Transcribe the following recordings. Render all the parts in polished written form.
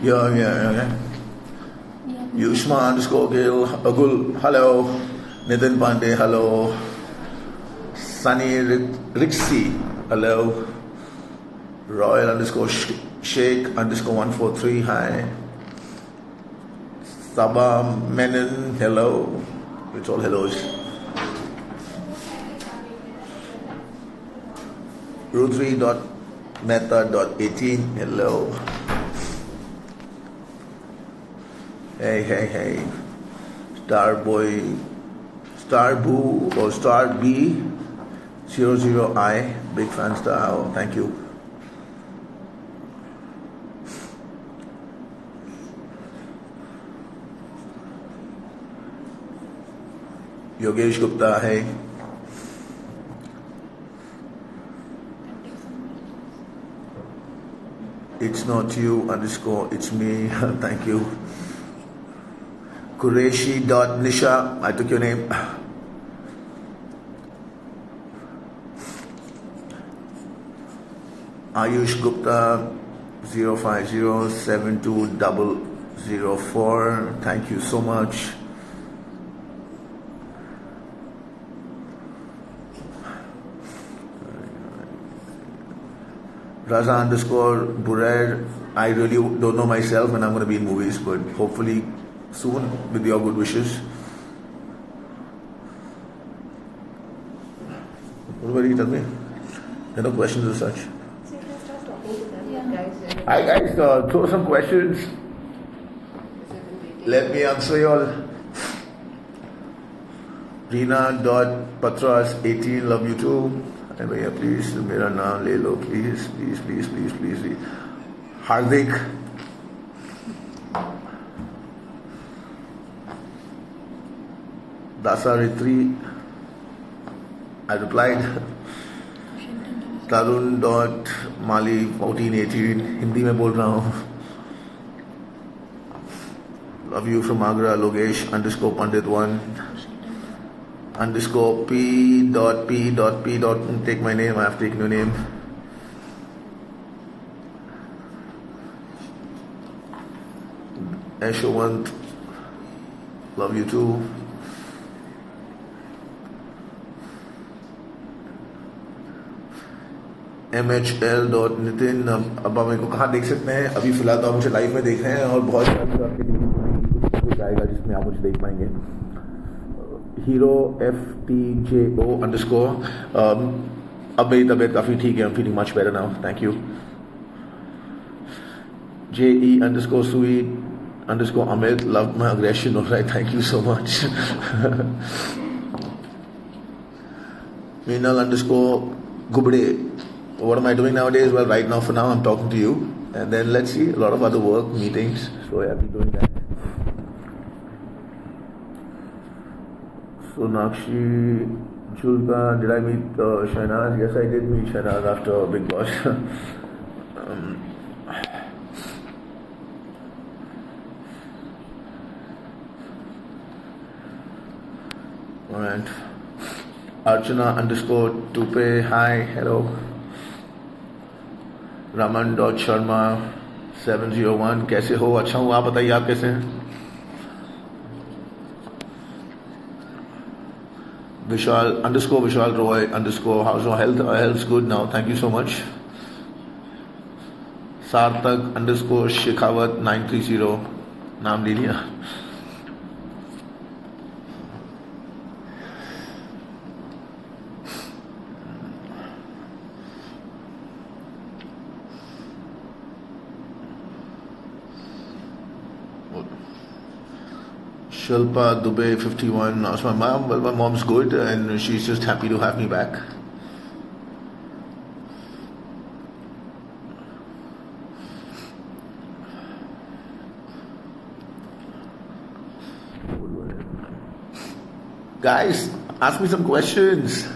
Yeah. Yushma underscore Gil, Agul, hello. Nitin Pandey, hello. Sunny Rixi, hello. Royal underscore Sheikh underscore 143, hi. Sabah Menon, hello. It's all hellos. Rudri.meta.18, hello. Hey. Starboo or Star B 00I, big fan star, oh, thank you. Yogesh Gupta, hey. It's not you underscore, it's me, thank you. Qureshi.Nisha, I took your name. Ayush Gupta 05072004, thank you so much. Raza underscore Burair, I really don't know myself when I'm going to be in movies, but hopefully soon with your good wishes. What about you? Tell me. There are no questions as such. Hi guys, throw some questions. Let me answer y'all. Reena.Patras18, love you too. Hey bhaiya, please, mera naam le lo, please. Hardik. Dasaritri, I replied. Tarun.Mali1418, Hindi में बोल रहा हूँ. Love you from Agra. Logesh underscore Pandit1 underscore P. Take my name, I have taken your name. Ashwant, love you too. MHL.Nitin, अब आप मेरे को कहाँ देख सकते हैं? अभी फिलहाल तो आप मुझे लाइव में देख रहे हैं और बहुत जल्द आपके लिए कुछ आएगा जिसमें आप मुझे देख पाएंगे. हीरो FTJO underscore, अब मेरी तबीयत काफ़ी ठीक है. I'm feeling much better now. Thank you. JE underscore Sweet underscore Amit, love my aggression. Alright, thank you so much. Meenal underscore Gubde. What am I doing nowadays? Well, right now, for now, I'm talking to you. And then let's see, a lot of other work, meetings. So I'll be doing that. So Nakshi Chulka, did I meet Shahnaz? Yes, I did meet Shahnaz after Big Boss. Alright. Archana underscore Tupe, hi, hello. Raman.Sharma 701, कैसे हो? अच्छा हूँ, आप बताइए आप कैसे हैं? Vishal underscore Vishal Roy underscore, how's your health? Health's good now, thank you so much. Sarthak underscore Shekhawat 930, नाम ले लिया. Shilpa Dubey 51, asked my mom. Well, my mom's good and she's just happy to have me back. Guys, ask me some questions.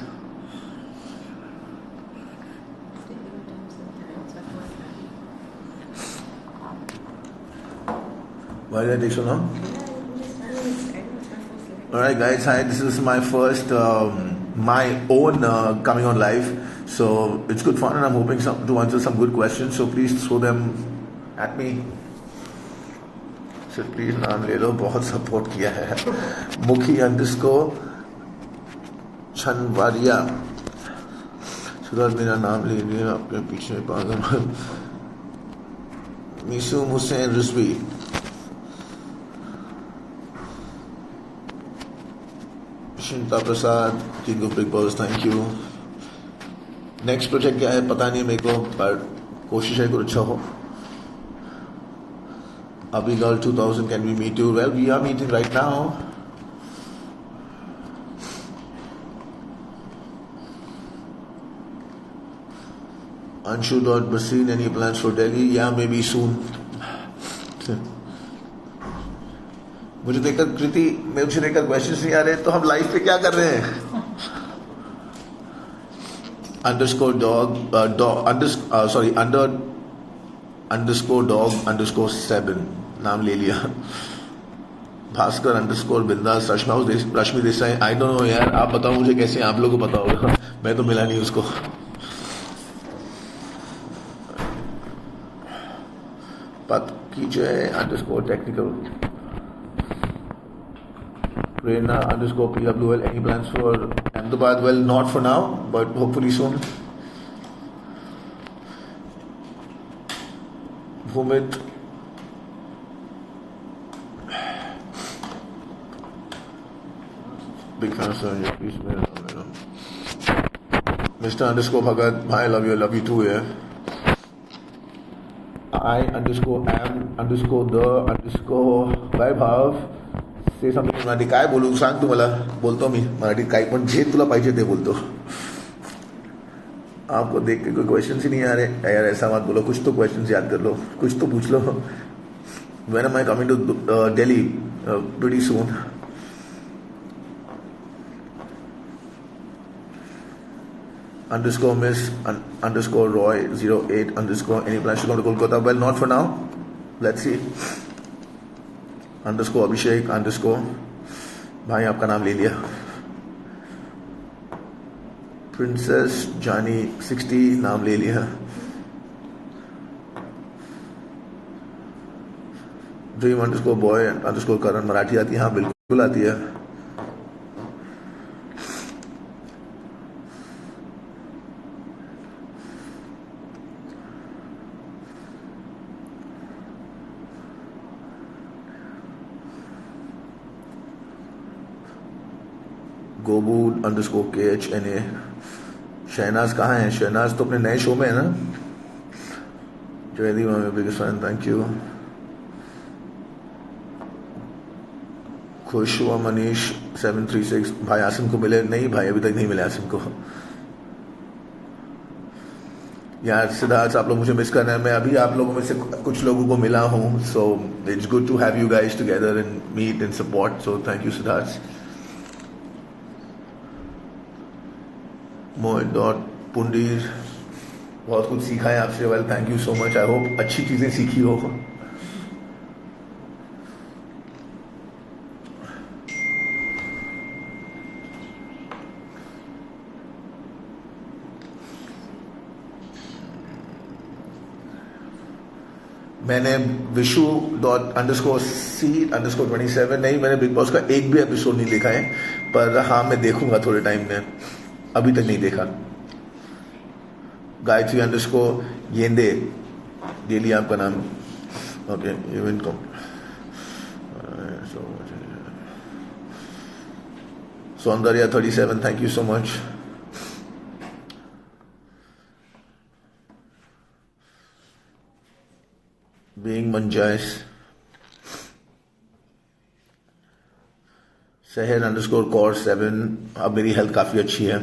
Why did I take so long? Alright guys, hi, this is my first, my own coming on live, so it's good fun and I'm hoping to answer some good questions, so please throw them at me. Sir please नाम ले लो, बहुत support किया है। मुखी अंडस्को छनवारिया, सुधर मेरा नाम ले लिया अपने पीछे पागल। मिसू हुसैन रिजवी, शिंता Prasad, king of Bigg Boss, thank you. Next project क्या है पता नहीं मेरे को, पर कोशिश है कुछ अच्छा हो। अभी girl 2000, can we meet you? Well we are meeting right now. Anshu dot Basin, any plans for Delhi? Yeah, maybe soon. मुझे देखकर कृति, मुझे देखकर क्वेश्चंस नहीं आ रहे, तो हम लाइव पे क्या कर रहे हैं? Underscore dog underscore dog underscore 7 नाम ले लिया। भास्कर अंडरस्कोर बिंदास, Rashmi Desai, I don't know यार, आप बताओ मुझे कैसे, आप लोगों को पता होगा, मैं तो मिला नहीं उसको। पत कीजिए underscore technical. Prerna underscore PWL, any plans for Ahmedabad? Well, not for now, but hopefully soon. Bhumit, big fan of your piece, Mr. Underscore Bhagat, I love you too, yeah. I underscore am underscore the underscore Vaibhav, say something in Marathi. काय बोलू सांग तू मला, बोलतो मी मराठीत काही पण जे तुला पाहिजे ते बोलतो. आपको देख के कोई क्वेश्चन ही नहीं आ रहे यार, ऐसा मत बोलो, कुछ तो क्वेश्चन याद कर लो, कुछ तो पूछ लो. When am I coming to Delhi? Pretty soon. Underscore miss underscore Roy 08 underscore, any plans to come to Kolkata? Well, not for now, let's see. Underscore Abhishek underscore, भाई आपका नाम ले लिया. Princess Jani 60 नाम ले लिया. Dream underscore boy underscore Karan, Marathi आती है? हाँ बिल्कुल आती है. गोबू अंडरस्कोर KHNA. शहनाज कहाँ है? शहनाज तो अपने नए शो में है ना. Jaideep biggest fan, thank you. खुश हुआ मनीष 736, भाई आसिम को मिले? नहीं भाई, अभी तक नहीं मिले आसिम को. यार सिद्धार्थ, आप लोग मुझे मिस कर रहे हैं. मैं अभी आप लोगों में से कुछ लोगों को मिला हूँ, so it's good to have you guys together and meet and support, so thank you Siddharth. Mohit dot Pundir, बहुत कुछ सीखा है आपसे. Well thank you so much, I hope अच्छी चीजें सीखी हो. मैंने Vishu dot underscore C underscore 27, नहीं मैंने बिग बॉस का एक भी एपिसोड नहीं देखा है, पर हाँ मैं देखूंगा थोड़े टाइम में, अभी तक नहीं देखा. गायत्री अंडरस्कोर येंदे, ये लिया आपका नाम. ओके, इवन को Soundarya 37, thank you so much. Being मंजाइस. शहर अंडरस्कोर कॉर 7, अब मेरी हेल्थ काफी अच्छी है.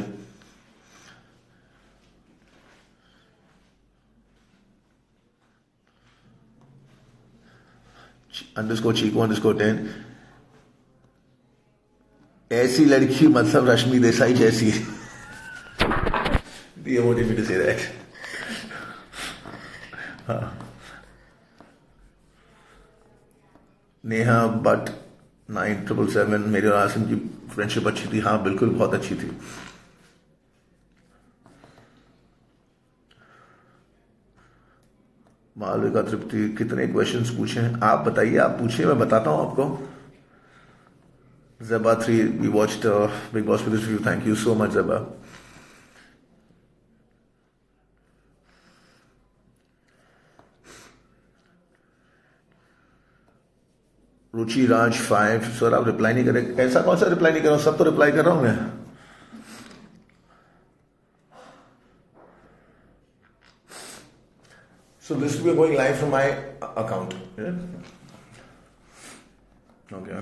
अंडरस्कोर चीकू अंडरस्कोर 10, ऐसी लड़की मतलब रश्मि देसाई जैसी. ये motive me to say that. Neha but 9777, मेरे और आसिम की फ्रेंडशिप अच्छी थी? हाँ बिल्कुल, बहुत अच्छी थी. मालविका तृप्ति, कितने क्वेश्चंस पूछे हैं आप बताइए, आप पूछिए मैं बताता हूँ आपको. Zeba 3, we watched Big Boss with this review. Thank you so much, Zeba. Ruchi Raj 5, sir आप रिप्लाई नहीं करें. ऐसा कौन सा रिप्लाई नहीं कर रहा हूँ, सब तो रिप्लाई कर रहा हूँ मैं. So this will be going live from my account. Yeah? Okay.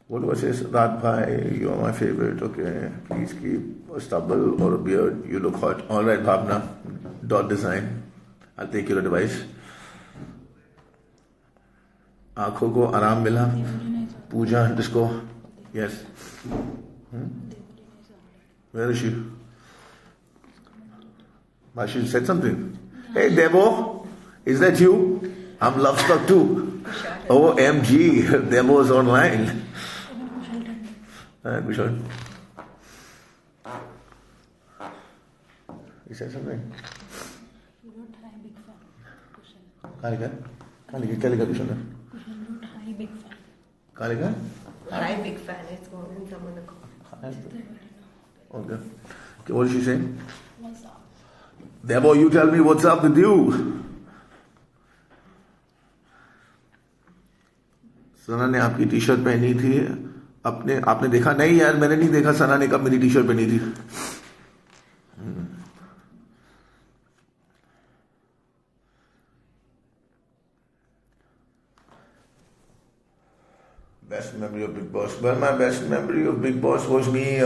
What do I say? Siddharth bhai, you are my favorite. Okay. Please keep a stubble or a beard. You look hot. All right, Bhavna. Dot design. I'll take your advice. आंखों को आराम मिला. पूजा disco. Yes. Where is she? Why she said something? Hey Debo, is that you? I'm love stuck too. OMG, Debo is online. Kushal. He said something. You don't hi big fan. Kushal. कहाँ लिखा? क्या लिखा कुशल ने? Kushal not hi big fan. कहाँ लिखा? Hi big fan. It's going in some of the comments. Okay. Okay, what is she saying? What's up? Debo, you tell me what's up with you. सना ने आपकी T shirt पहनी थी. आपने देखा नहीं यार, मैंने नहीं देखा सना ने कब मेरी टी शर्ट पहनी थी. Best memory of Big Boss. Well, my best memory of Big Boss was me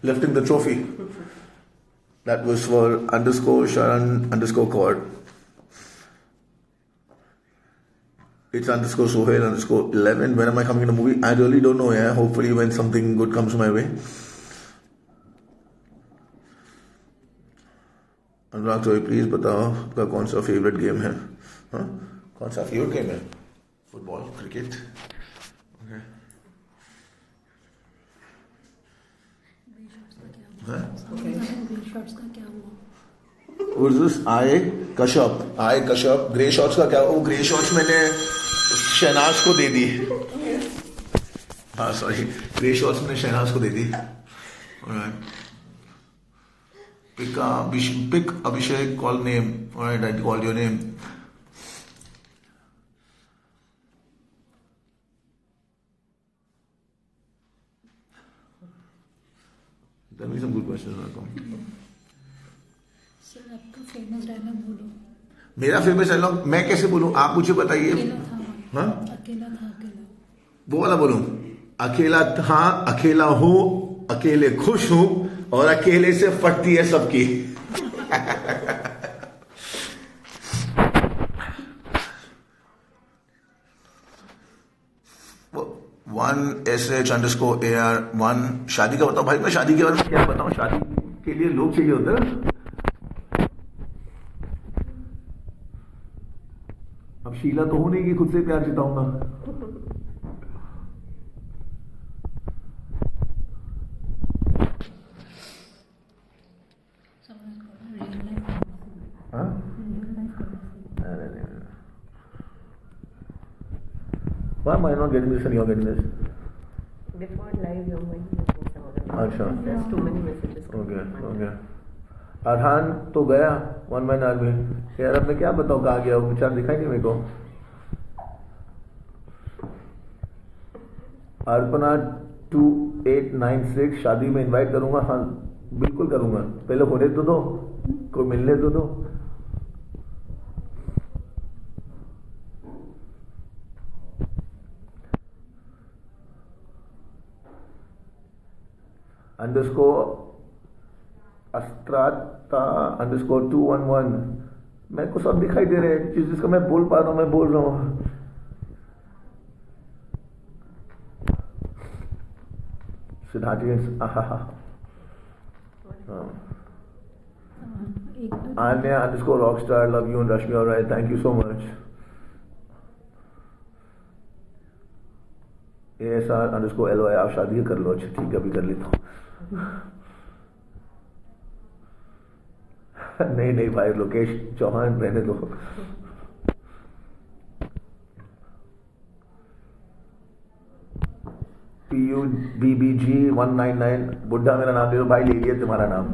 lifting the trophy. That was for _Sharan_Court. It's _Sohail_11. When am I coming in the movie? I really don't know. Yeah, hopefully when something good comes my way. Anurag Chaudhary, please बताओ आपका कौन सा favourite game है. हाँ, कौन सा favourite game है? Football, cricket. Okay. आए कश्यप ग्रे शॉर्ट्स का क्या? वो ग्रे शॉर्ट्स मैंने शहनाज को दे दी. हाँ सॉरी, ग्रे शॉर्ट्स मैंने शहनाज को दे दी. Pick Abhishek, call name. Alright, I call your name. Tell me some good questions. Sir आपका फेमस डायलॉग बोलो. मेरा फेमस डायलॉग मैं कैसे बोलूं, आप मुझे बताइए. हाँ, अकेला था अकेला. वो वाला बोलूं. अकेला था, अकेला हूं, अकेले खुश हूं और अकेले से फटती है सबकी. @SH_AR1. शादी का बताओ भाई. मैं शादी के बारे में क्या बताऊं, शादी के लिए लोग चाहिए होते हैं. अब शीला तो हो नहीं कि खुद से प्यार जताऊंगा. हाँ? Why am I not getting this and you're getting this? Before live, you're going to listen some of them. अच्छा. There's too many messages. Okay. Arhan तो गया वन मैन आर्मी. यार अब मैं क्या बताऊँ कहाँ गया, वो बेचारा दिखाई नहीं मेरे को. अर्पणा 2896, शादी में इनवाइट करूंगा. हाँ बिल्कुल करूंगा, पहले होने तो दो, कोई मिलने तो दो. _Astrata_211. मेरे को सब दिखाई दे रहे हैं, जिसका मैं बोल पा रहा हूँ मैं बोल रहा हूँ. Siddharth Anya _Rockstar, love you and Rashmi. Alright, thank you so much. ASR_LY, आप शादी कर लो. अच्छा ठीक है, अभी कर लेता हूँ. नहीं नहीं भाई, लोकेश चौहान रहने दो। PUBBG199, बुड्ढा मेरा नाम ले लो भाई, ले लिया तुम्हारा नाम।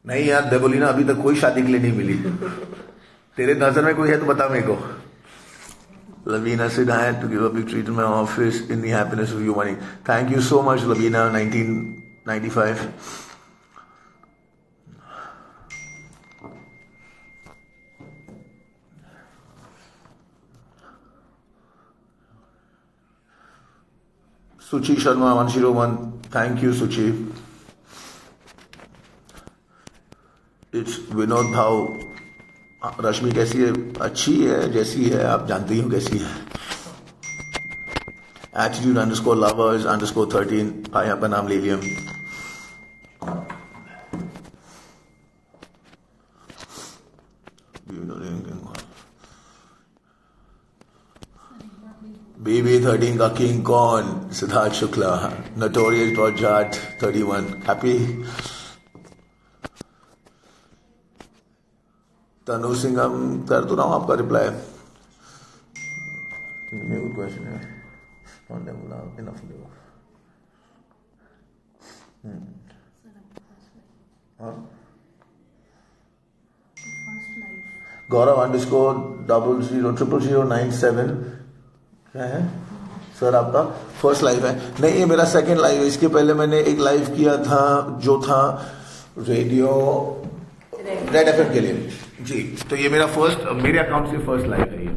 नहीं यार देवोलीना, अभी तक कोई शादी के लिए नहीं मिली। तेरे नजर में कोई है तो बता मेरे को। Lavina said I had to give a big treat in my office in the happiness of you money. Thank you so much, Lavina. 1995. Suchi Sharma 101. Thank you, Suchi. It's Vinod Bhau. रश्मि कैसी है? अच्छी है, जैसी है आप जानती हो कैसी है। Attitude_lovers_13, भाई आपका नाम ले लिया। BB13 का किंग कौन? Siddharth Shukla. Notorious Jaat 31, happy. Tanu Singham कर तो रहा हूँ आपका रिप्लाई। गुड क्वेश्चन है। इनफ गौरव _000097 क्या है सर आपका? फर्स्ट लाइव है? नहीं, ये मेरा सेकंड लाइव है। इसके पहले मैंने एक लाइव किया था जो था रेडियो रेड एफएम के लिए जी। तो ये मेरा फर्स्ट, मेरे अकाउंट से फर्स्ट लाइव है ये।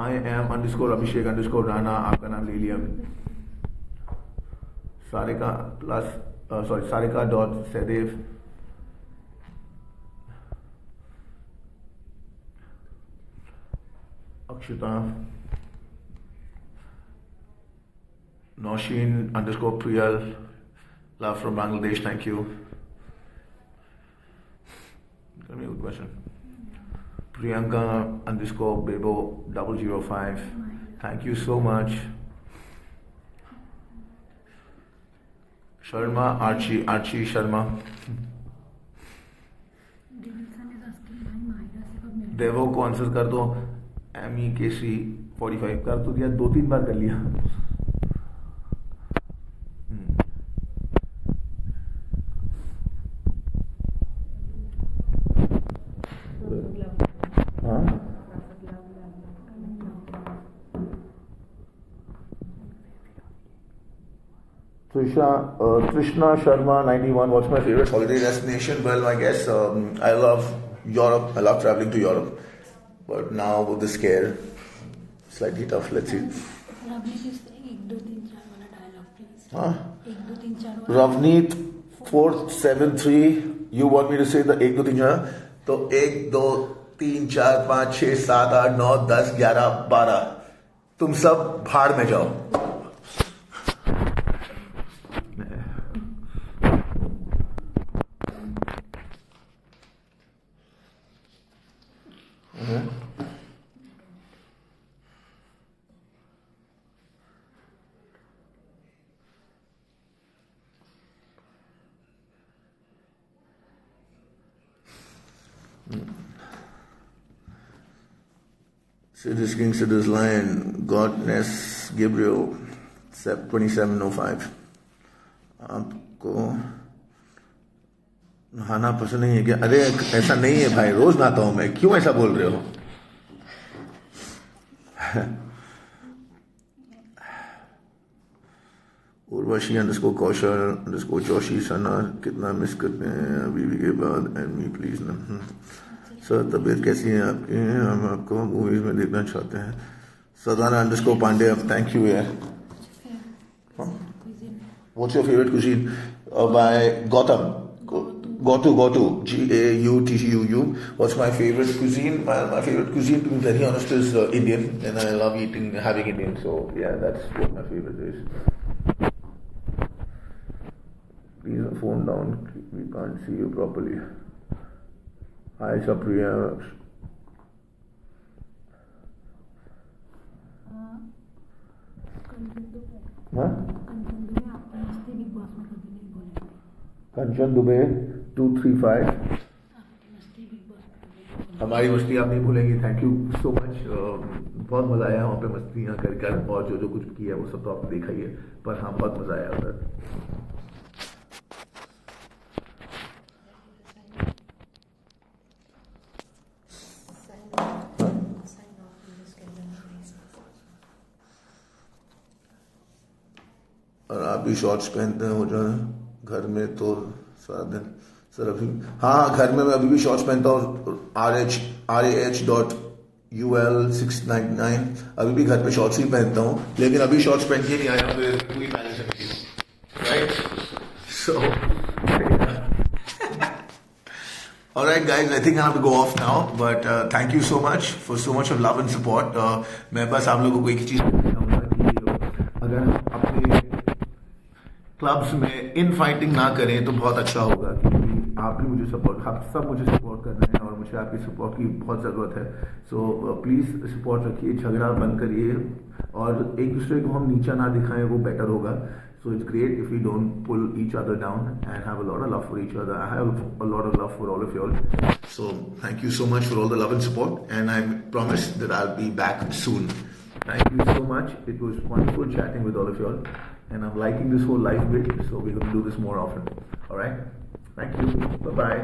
I am_Abhishek_Rana, आपका नाम ले लिया। सारिका सारिका.सहदेव। अक्षता। Noshin_Priyal, love from Bangladesh, thank you. Tell me a good question. Priyanka_Bebo005, thank you so much. Sharma Archie Sharma. देवो को आंसर कर दो। MEKC45 कर तो दिया, 2-3 बार कर लिया। Trishna Sharma 91. What's my favorite holiday destination? Well, I guess I love Europe. I love traveling to Europe, but now with the scare, slightly tough. Let's see. Ravneet 473. You want me to say the 1 2 3 4? तो 1 2 3 4 5 6 7 8 9 10 11 12 तुम सब भाड़ में जाओ। Cities King, Cities Lion, Godness, Gabriel, 2705. आपको नहाना पसंद नहीं है क्या? अरे ऐसा नहीं है भाई, रोज नहाता हूं मैं, क्यों ऐसा बोल रहे हो? उर्वशी_कौशल_जोशी सना, कितना मिस करते हैं अभी के बाद। एंड मी प्लीज ना सर, तबीयत कैसी है आपकी? हम आपको मूवीज में देखना चाहते हैं। Sadhana_Pandey, थैंक यू यार। What's your favorite cuisine? By Gautam. Gotu, G-A-U-T-U-U. What's my favorite cuisine? My favorite cuisine, to be very honest, is Indian, and I love having Indian. So yeah, that's what my favorite is. Please phone down. We can't see you properly. Hi, Sapriya. हाँ कंचन दुबे आपकी मस्ती big boss में कभी नहीं बोलेंगे। कंचन दुबे 235 आपकी मस्ती big boss में कभी नहीं बोलेंगे। हमारी मस्ती आप नहीं भूलेंगी। Thank you so much. बहुत मजा आया वहाँ पे मस्तियाँ कर और जो जो कुछ किया वो सब तो आपने देखा ही है, पर हाँ बहुत मजा आया उधर। और आप भी शॉर्ट्स पहनते हो जाए घर में तो सारा दिन सर अभी, हाँ घर में मैं अभी भी शॉर्ट्स पहनता हूँ। RAH.UL699 अभी भी घर पे शॉर्ट्स ही पहनता हूँ, लेकिन अभी शॉर्ट्स पहन के नहीं आया फिर पूरी मैनेज करती हूँ, right. So Alright guys, I think I have to go off now, but thank you so much for so much of love and support. मैं बस आप लोगों को एक चीज कहना चाहूँगा कि अगर अपने क्लब्स में इन फाइटिंग ना करें तो बहुत अच्छा होगा, क्योंकि आप भी मुझे सपोर्ट, आप सब मुझे सपोर्ट कर रहे हैं और मुझे आपकी सपोर्ट की बहुत ज़रूरत है। सो प्लीज़ सपोर्ट रखिए, झगड़ा बंद करिए और एक दूसरे को हम नीचा ना दिखाएं, वो बेटर होगा। So it's great if we don't pull each other down and have a lot of love for each other. I have a lot of love for all of you all. So thank you so much for all the love and support, and I promise that I'll be back soon. Thank you so much. It was wonderful chatting with all of you all, and I'm liking this whole live bit, so we're going to do this more often. All right? Thank you. Bye-bye.